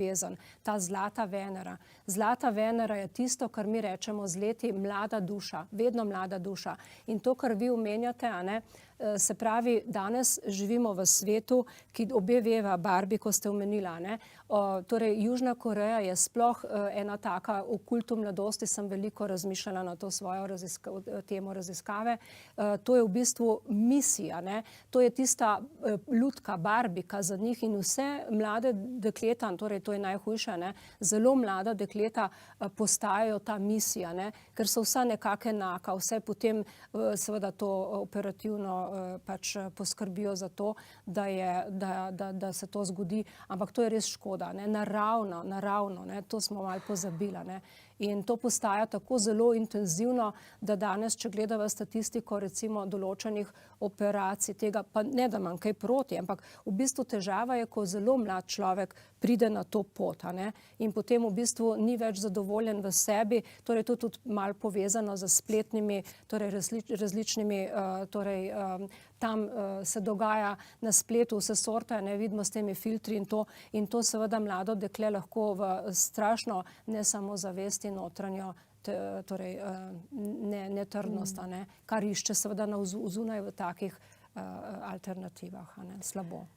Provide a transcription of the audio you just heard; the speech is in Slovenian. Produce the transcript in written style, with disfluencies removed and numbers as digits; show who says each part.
Speaker 1: ljubezen, ta zlata Venera. Zlata Venera je tisto, kar mi rečemo z leti mlada duša, vedno mlada duša. In to, kar vi omenjate, a ne, se pravi, danes živimo v svetu, ki obe veva, Barbie, ko ste omenila, ne, torej Južna Koreja je sploh ena taka, v kultu mladosti sem veliko razmišljala na to svojo temo raziskave. To je v bistvu misija, ne, to je tista lutka Barbika za njih in vse mlade dekleta, torej to je najhujše, ne, zelo mlada dekleta postajajo ta misija, ne, ker so vsa nekako enaka, vse potem seveda to operativno pač poskrbijo za to, da se to zgodi, ampak to je res škoda, ne, naravno, ne, to smo malo pozabila, ne. In to postaja tako zelo intenzivno, da danes, če gledava statistiko recimo določenih operacij tega, pa ne da imam kaj proti, ampak v bistvu težava je, ko zelo mlad človek pride na to pot, a ne, in potem v bistvu ni več zadovoljen v sebi, torej to tudi malo povezano z spletnimi, torej različnimi, torej tam se dogaja na spletu vse sorte, ne, vidimo s temi filtri in to seveda mlado dekle lahko v strašno ne samo zavesti notranjo, torej netrdnost, a ne, kar išče seveda zunaj v takih alternativah, a ne, slabo.